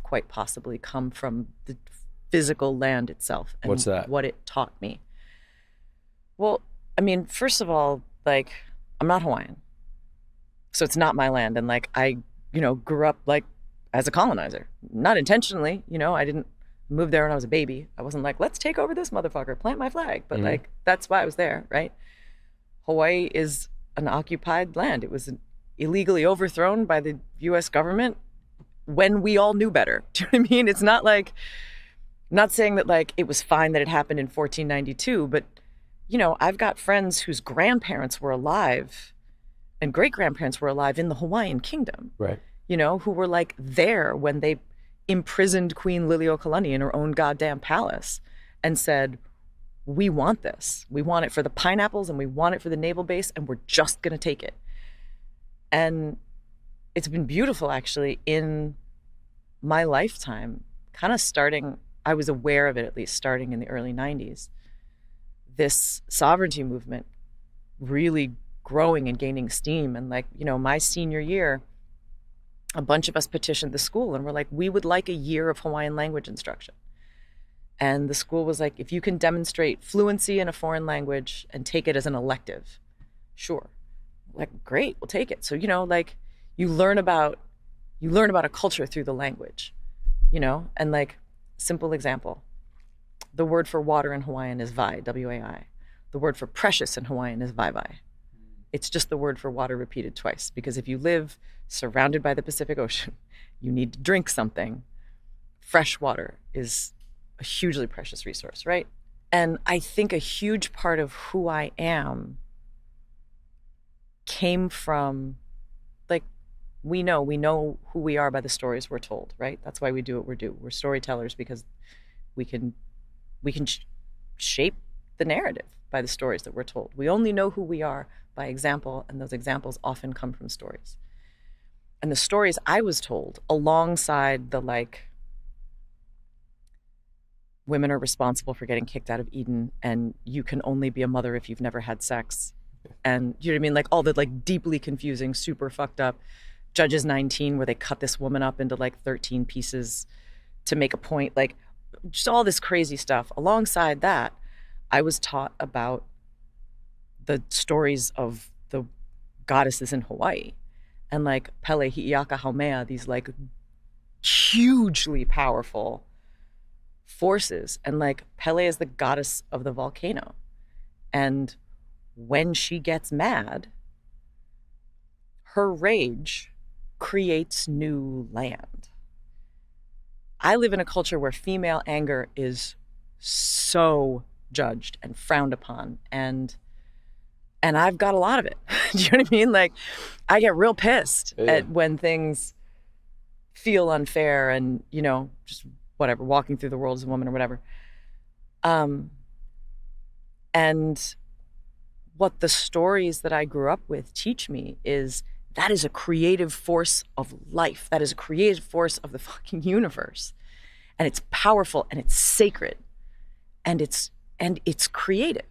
quite possibly come from the physical land itself and What's that? what it taught me. Well, I mean, first of all, like, I'm not Hawaiian, so it's not my land. And like, I, grew up like as a colonizer, not intentionally, I didn't move there when I was a baby. I wasn't like, let's take over this motherfucker, plant my flag. But like, that's why I was there, right? Hawaii is an occupied land. It was illegally overthrown by the US government when we all knew better. Do you know what I mean? It's not like, I'm not saying that like it was fine that it happened in 1492, but I've got friends whose grandparents were alive and great-grandparents were alive in the Hawaiian Kingdom. Right. Who were like there when they imprisoned Queen Liliuokalani in her own goddamn palace and said, we want this. We want it for the pineapples and we want it for the naval base and we're just going to take it. And it's been beautiful, actually, in my lifetime, kind of starting, I was aware of it at least starting in the early 90s, this sovereignty movement really growing and gaining steam. And like, my senior year, a bunch of us petitioned the school and we're like, we would like a year of Hawaiian language instruction. And the school was like, if you can demonstrate fluency in a foreign language and take it as an elective, sure. Like, great, we'll take it. So, like, you learn about a culture through the language, and like, simple example, the word for water in Hawaiian is vai, W-A-I. The word for precious in Hawaiian is vai. It's just the word for water repeated twice, because if you live surrounded by the Pacific Ocean, you need to drink something. Fresh water is a hugely precious resource, right? And I think a huge part of who I am came from, like, we know who we are by the stories we're told, right? That's why we do what we do. We're storytellers because we can shape the narrative by the stories that we're told. We only know who we are by example, and those examples often come from stories. And the stories I was told, alongside the like, women are responsible for getting kicked out of Eden, and you can only be a mother if you've never had sex. And you know what I mean? Like all the like deeply confusing, super fucked up Judges 19, where they cut this woman up into like 13 pieces to make a point, like just all this crazy stuff. Alongside that, I was taught about the stories of the goddesses in Hawaii and like Pele, Hi'iaka, Haumea, these like hugely powerful forces. And like Pele is the goddess of the volcano. And when she gets mad, her rage creates new land. I live in a culture where female anger is so judged and frowned upon, and I've got a lot of it. Do you know what I mean? Like, I get real pissed at when things feel unfair and, just whatever, walking through the world as a woman or whatever. And what the stories that I grew up with teach me is that is a creative force of life. That is a creative force of the fucking universe. And it's powerful and it's sacred and it's creative.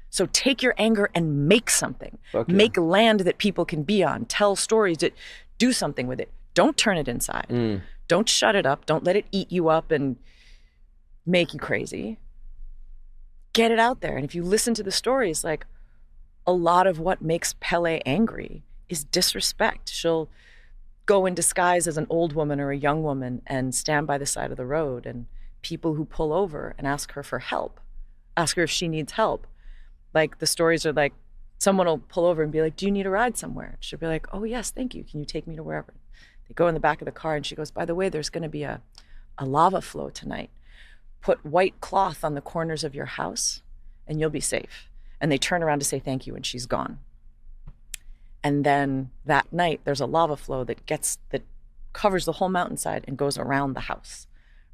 So take your anger and make something. Okay. Make land that people can be on. Tell stories. Do something with it. Don't turn it inside. Don't shut it up. Don't let it eat you up and make you crazy. Get it out there. And if you listen to the stories, like a lot of what makes Pele angry is disrespect. She'll go in disguise as an old woman or a young woman and stand by the side of the road, and people who pull over and ask her for help, ask her if she needs help. Like the stories are like, someone will pull over and be like, do you need a ride somewhere? She'll be like, oh yes, thank you. Can you take me to wherever? They go in the back of the car and she goes, by the way, there's gonna be a lava flow tonight. Put white cloth on the corners of your house and you'll be safe. And they turn around to say thank you and she's gone. And then that night there's a lava flow that covers the whole mountainside and goes around the house,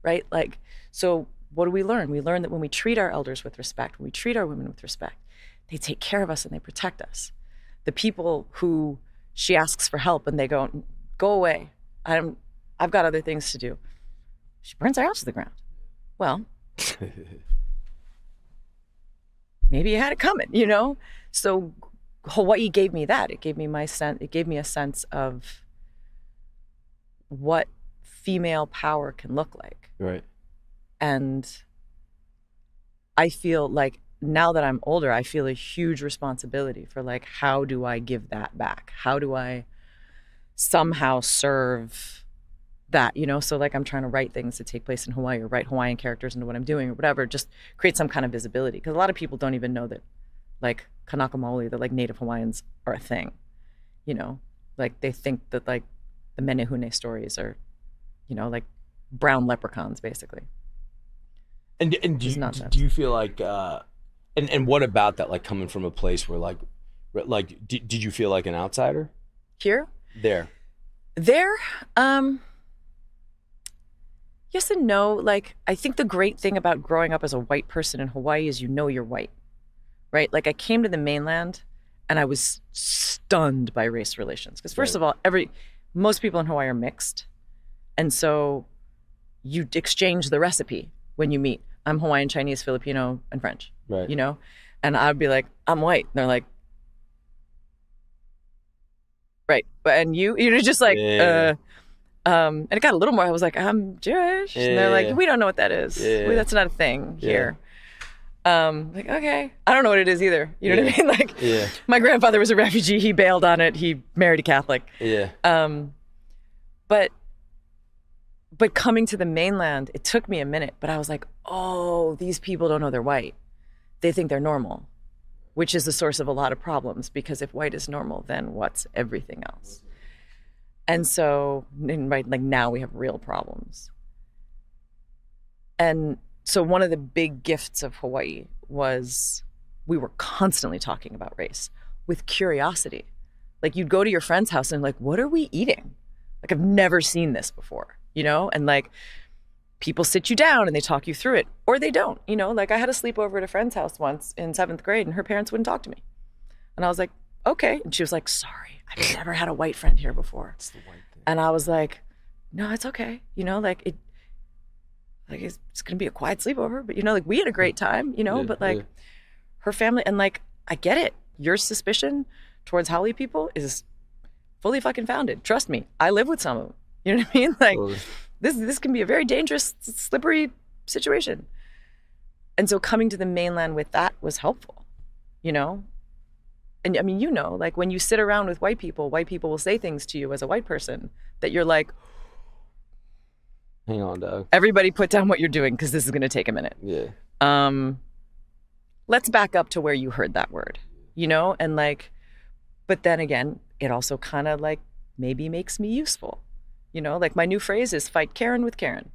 right? Like, so what do we learn? We learn that when we treat our elders with respect, when we treat our women with respect, they take care of us and they protect us. The people who she asks for help and they go away. I've got other things to do. She burns our house to the ground. Well, maybe you had it coming, So Hawaii gave me that. It gave me a sense of what female power can look like. Right. And I feel like now that I'm older, I feel a huge responsibility for like, how do I give that back? How do I somehow serve that, you know? So like I'm trying to write things that take place in Hawaii or write Hawaiian characters into what I'm doing or whatever, just create some kind of visibility. Because a lot of people don't even know that like kanaka maoli, that like Native Hawaiians are a thing, you know? Like they think that like the menehune stories are, you know, like brown leprechauns basically. And do you feel like and what about that, like coming from a place where like did you feel like an outsider here? There yes and no. Like I think the great thing about growing up as a white person in Hawaii is, you know, you're white, right? Like I came to the mainland and I was stunned by race relations because first of all, most people in Hawaii are mixed, and so you exchange the recipe when you meet. I'm Hawaiian, Chinese, Filipino, and French, right? You know, and I'd be like, I'm white, and they're like, right, and you're just like, and it got a little more. I was like, I'm Jewish, and they're like, we don't know what that is. That's not a thing here. Like, okay, I don't know what it is either. You know what I mean? Like, my grandfather was a refugee. He bailed on it. He married a Catholic. But coming to the mainland, it took me a minute, but I was like, oh, these people don't know they're white. They think they're normal, which is the source of a lot of problems, because if white is normal, then what's everything else? And so, right, like now we have real problems. And so one of the big gifts of Hawaii was we were constantly talking about race with curiosity. Like you'd go to your friend's house and like, what are we eating? Like I've never seen this before, you know? And like people sit you down and they talk you through it, or they don't, you know? Like I had a sleepover at a friend's house once in 7th grade and her parents wouldn't talk to me. And I was like, okay. And she was like, sorry, I've never had a white friend here before. It's the white thing. And I was like, no, it's okay. You know, like it's gonna be a quiet sleepover, but you know, like we had a great time, you know, but like her family, and like, I get it. Your suspicion towards Haole people is fully fucking founded. Trust me, I live with some of them. You know what I mean? Like this can be a very dangerous, slippery situation. And so coming to the mainland with that was helpful, you know? And I mean, you know, like when you sit around with white people will say things to you as a white person that you're like, hang on, dog. Everybody put down what you're doing because this is going to take a minute. Let's back up to where you heard that word, you know? And like, but then again, it also kind of like maybe makes me useful. You know, like my new phrase is fight Karen with Karen.